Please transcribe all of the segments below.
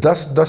10-10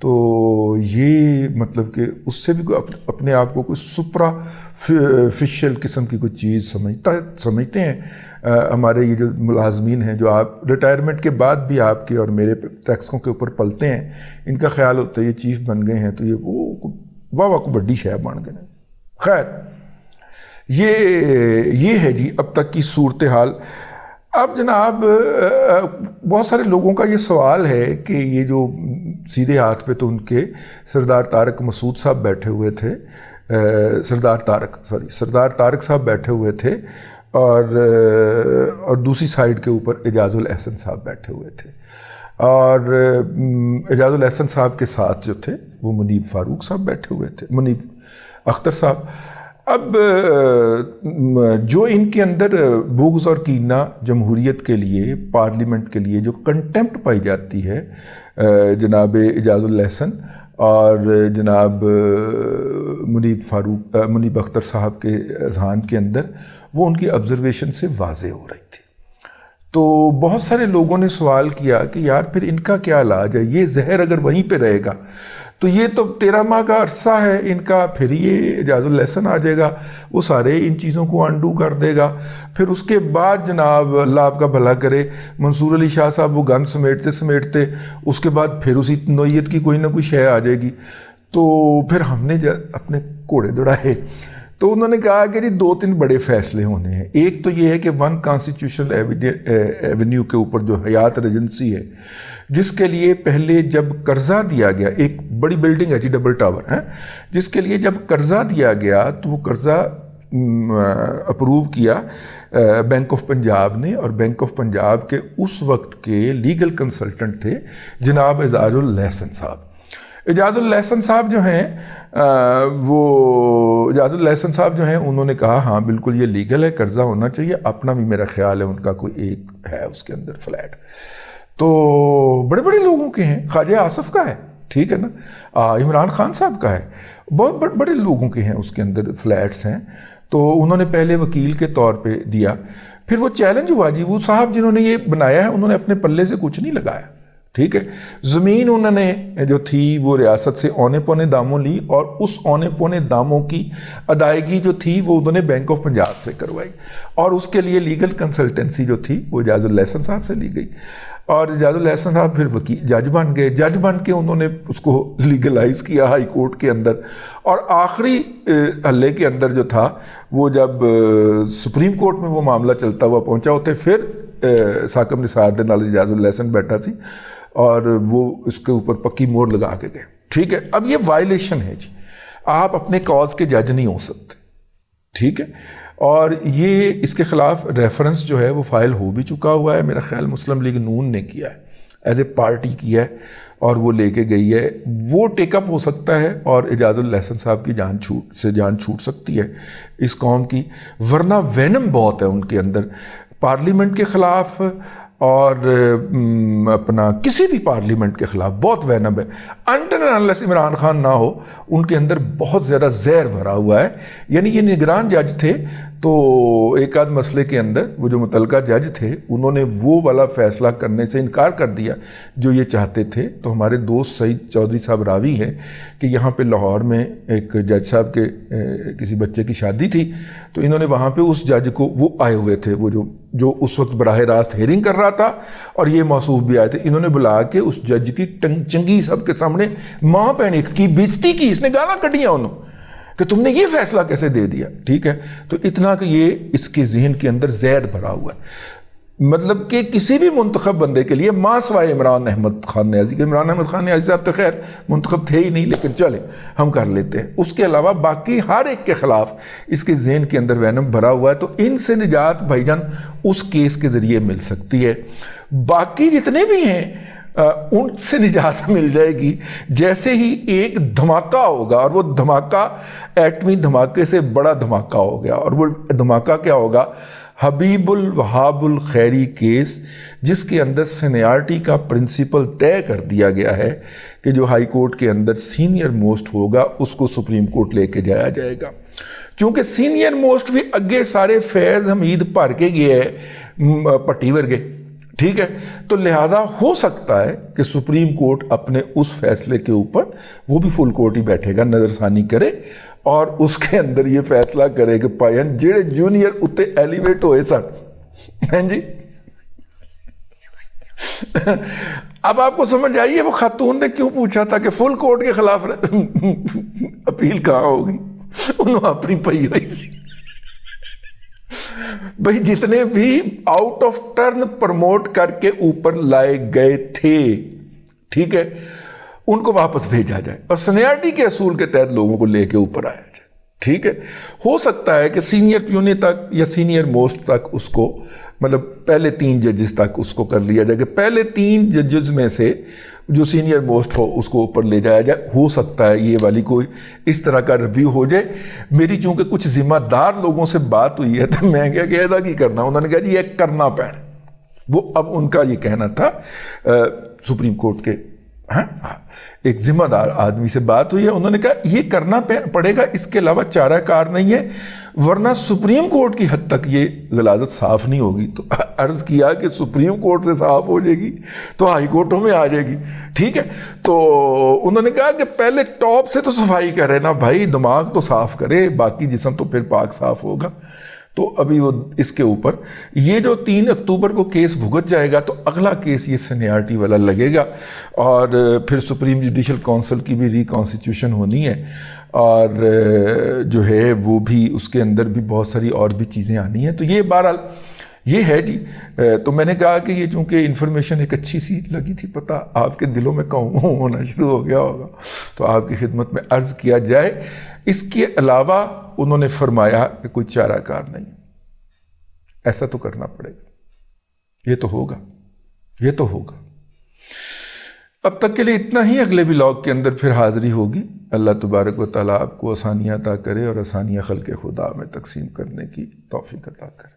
تو یہ مطلب کہ اس سے بھی اپنے آپ کو کوئی سپرا فیشل قسم کی کوئی چیز سمجھتے ہیں ہمارے یہ جو ملازمین ہیں، جو آپ ریٹائرمنٹ کے بعد بھی آپ کے اور میرے ٹیکسوں کے اوپر پلتے ہیں، ان کا خیال ہوتا ہے یہ چیف بن گئے ہیں تو یہ وہ واہ کو بڑی شے بن گئے ہیں۔ خیر یہ ہے جی اب تک کی صورتحال۔ اب جناب بہت سارے لوگوں کا یہ سوال ہے کہ یہ جو سیدھے ہاتھ پہ تو ان کے سردار طارق مسعود صاحب بیٹھے ہوئے تھے، سردار طارق صاحب بیٹھے ہوئے تھے، اور دوسری سائیڈ کے اوپر اعجاز الاحسن صاحب بیٹھے ہوئے تھے، اور اعجاز الاحسن صاحب کے ساتھ جو تھے وہ منیب فاروق صاحب بیٹھے ہوئے تھے، منیب اختر صاحب۔ اب جو ان کے اندر بغض اور کینہ جمہوریت کے لیے، پارلیمنٹ کے لیے جو کنٹمپٹ پائی جاتی ہے جناب اعجاز الاحسن اور جناب منیب اختر صاحب کے اذہان کے اندر، وہ ان کی آبزرویشن سے واضح ہو رہی تھی۔ تو بہت سارے لوگوں نے سوال کیا کہ یار پھر ان کا کیا علاج ہے، یہ زہر اگر وہیں پہ رہے گا تو یہ تو 13 ماہ کا عرصہ ہے ان کا، پھر یہ اعجاز الاحسن آ جائے گا، وہ سارے ان چیزوں کو انڈو کر دے گا، پھر اس کے بعد جناب اللہ آپ کا بھلا کرے منصور علی شاہ صاحب وہ گن سمیٹتے اس کے بعد پھر اسی نوعیت کی کوئی نہ کوئی شے آ جائے گی۔ تو پھر ہم نے اپنے گھوڑے دوڑائے، تو انہوں نے کہا کہ جی 2-3 بڑے فیصلے ہونے ہیں۔ ایک تو یہ ہے کہ 1 کانسٹیٹیوشنل ایونیو کے اوپر جو حیات ریجنسی ہے، جس کے لیے پہلے جب قرضہ دیا گیا، ایک بڑی بلڈنگ ہے جی ڈبل ٹاور ہے، جس کے لیے جب قرضہ دیا گیا تو وہ قرضہ اپروو کیا بینک آف پنجاب نے، اور بینک آف پنجاب کے اس وقت کے لیگل کنسلٹنٹ تھے جناب اعجاز الاحسن صاحب۔ اعجاز الاحسن صاحب جو ہیں انہوں نے کہا ہاں بالکل یہ لیگل ہے، قرضہ ہونا چاہیے، اپنا بھی میرا خیال ہے ان کا کوئی ایک ہے اس کے اندر فلیٹ، تو بڑے بڑے لوگوں کے ہیں، خواجہ آصف کا ہے، ٹھیک ہے نا، عمران خان صاحب کا ہے، بہت بڑے لوگوں کے ہیں اس کے اندر فلیٹس ہیں۔ تو انہوں نے پہلے وکیل کے طور پہ دیا، پھر وہ چیلنج ہوا جی، وہ صاحب جنہوں نے یہ بنایا ہے انہوں نے اپنے پلے سے کچھ نہیں لگایا، ٹھیک ہے، زمین انہوں نے جو تھی وہ ریاست سے اونے پونے داموں لی، اور اس اونے پونے داموں کی ادائیگی جو تھی وہ انہوں نے بینک آف پنجاب سے کروائی، اور اس کے لیے لیگل کنسلٹنسی جو تھی وہ اعجاز الاحسن صاحب سے لی گئی، اور اعجاز الاحسن صاحب پھر جج بن گئے، جج بن کے انہوں نے اس کو لیگلائز کیا ہائی کورٹ کے اندر، اور آخری حلے کے اندر جو تھا وہ جب سپریم کورٹ میں وہ معاملہ چلتا ہوا پہنچا ہوتے، پھر ثاقب نثار دے نال اعجاز الاحسن بیٹھا سی اور وہ اس کے اوپر پکی مور لگا کے گئے، ٹھیک ہے۔ اب یہ وائلیشن ہے جی، آپ اپنے کاز کے جج نہیں ہو سکتے، ٹھیک ہے، اور یہ اس کے خلاف ریفرنس جو ہے وہ فائل ہو بھی چکا ہوا ہے، میرا خیال مسلم لیگ نون نے کیا ہے، ایز اے پارٹی کیا ہے، اور وہ لے کے گئی ہے، وہ ٹیک اپ ہو سکتا ہے، اور اعجاز الاحسن صاحب کی جان چھوٹ سکتی ہے اس قوم کی، ورنہ وینم بہت ہے ان کے اندر پارلیمنٹ کے خلاف، اور اپنا کسی بھی پارلیمنٹ کے خلاف بہت وینم ہے، انٹل انلیس عمران خان نہ ہو ان کے اندر بہت زیادہ زہر بھرا ہوا ہے۔ یعنی یہ نگران جج تھے تو ایک آدھ مسئلے کے اندر وہ جو متعلقہ جج تھے انہوں نے وہ والا فیصلہ کرنے سے انکار کر دیا جو یہ چاہتے تھے۔ تو ہمارے دوست سعید چودھری صاحب راوی ہیں کہ یہاں پہ لاہور میں ایک جج صاحب کے کسی بچے کی شادی تھی، تو انہوں نے وہاں پہ اس جج کو، وہ آئے ہوئے تھے، وہ جو اس وقت براہ راست ہیئرنگ کر رہا تھا، اور یہ موصوف بھی آئے تھے، انہوں نے بلا کے اس جج کی چنگی سب کے سامنے ماں بہن کی بےزتی کی، اس نے گالاں کڈیاں انہوں کہ تم نے یہ فیصلہ کیسے دے دیا، ٹھیک ہے۔ تو اتنا کہ یہ اس کے ذہن کے اندر زہر بھرا ہوا ہے، مطلب کہ کسی بھی منتخب بندے کے لیے ماں سوائے عمران احمد خان نیازی، عمران احمد خان نیازی صاحب تو خیر منتخب تھے ہی نہیں، لیکن چلیں ہم کر لیتے ہیں، اس کے علاوہ باقی ہر ایک کے خلاف اس کے ذہن کے اندر وینم بھرا ہوا ہے۔ تو ان سے نجات بھائی جان اس کیس کے ذریعے مل سکتی ہے، باقی جتنے بھی ہیں ان سے نجات مل جائے گی جیسے ہی ایک دھماکہ ہوگا، اور وہ دھماکہ ایٹمی دھماکے سے بڑا دھماکہ ہو گیا، اور وہ دھماکہ کیا ہوگا؟ حبیب الوہاب الخیری کیس، جس کے اندر سینیارٹی کا پرنسپل طے کر دیا گیا ہے کہ جو ہائی کورٹ کے اندر سینئر موسٹ ہوگا اس کو سپریم کورٹ لے کے جایا جائے گا۔ چونکہ سینئر موسٹ بھی اگے سارے فیض حمید بھر کے گئے ہے پٹی ورگے، ٹھیک ہے، تو لہٰذا ہو سکتا ہے کہ سپریم کورٹ اپنے اس فیصلے کے اوپر وہ بھی فل کورٹ ہی بیٹھے گا، نظر ثانی کرے اور اس کے اندر یہ فیصلہ کرے کہ پائن جڑے جونیئر اتنے ایلیویٹ ہوئے سن، ہیں جی۔ اب آپ کو سمجھ آئیے وہ خاتون نے کیوں پوچھا تھا کہ فل کورٹ کے خلاف اپیل کہاں ہوگی، انہوں اپنی پئی ہوئی سی۔ بھئی جتنے بھی آؤٹ آف ٹرن پروموٹ کر کے اوپر لائے گئے تھے، ٹھیک ہے، ان کو واپس بھیجا جائے اور سینیارٹی کے اصول کے تحت لوگوں کو لے کے اوپر آیا جائے، ٹھیک ہے۔ ہو سکتا ہے کہ سینئر پیونی تک یا سینئر موسٹ تک اس کو، مطلب پہلے 3 ججز تک اس کو کر لیا جائے کہ پہلے 3 ججز میں سے جو سینئر موسٹ ہو اس کو اوپر لے جایا جائے۔ ہو سکتا ہے یہ والی کوئی اس طرح کا ریویو ہو جائے۔ میری چونکہ کچھ ذمہ دار لوگوں سے بات ہوئی ہے تو میں کیا کہہ رہا کہ کرنا، انہوں نے کہا جی یہ کرنا پڑے، وہ اب ان کا یہ کہنا تھا سپریم کورٹ کے ایک ذمہ دار آدمی سے بات ہوئی ہے، انہوں نے کہا یہ کرنا پڑے گا، اس کے علاوہ چارہ کار نہیں ہے، ورنہ سپریم کورٹ کی حد تک یہ غلاظت صاف نہیں ہوگی۔ تو عرض کیا کہ سپریم کورٹ سے صاف ہو جائے گی تو ہائی کورٹوں میں آ جائے گی، ٹھیک ہے۔ تو انہوں نے کہا کہ پہلے ٹاپ سے تو صفائی کرے نا بھائی، دماغ تو صاف کرے، باقی جسم تو پھر پاک صاف ہوگا۔ تو ابھی وہ اس کے اوپر یہ جو 3 اکتوبر کو کیس بھگت جائے گا تو اگلا کیس یہ سینیارٹی والا لگے گا، اور پھر سپریم جوڈیشل کونسل کی بھی ری کانسٹیٹیوشن ہونی ہے، اور جو ہے وہ بھی اس کے اندر بھی بہت ساری اور بھی چیزیں آنی ہیں۔ تو یہ بہرحال یہ ہے جی۔ تو میں نے کہا کہ یہ چونکہ انفارمیشن ایک اچھی سی لگی تھی، پتہ آپ کے دلوں میں قوم ہونا شروع ہو گیا ہوگا، تو آپ کی خدمت میں عرض کیا جائے۔ اس کے علاوہ انہوں نے فرمایا کہ کوئی چارہ کار نہیں، ایسا تو کرنا پڑے گا، یہ تو ہوگا، یہ تو ہوگا۔ اب تک کے لیے اتنا ہی، اگلے ولاگ کے اندر پھر حاضری ہوگی۔ اللہ تبارک و تعالیٰ آپ کو آسانیاں عطا کرے اور آسانیاں خلق خدا میں تقسیم کرنے کی توفیق عطا کرے۔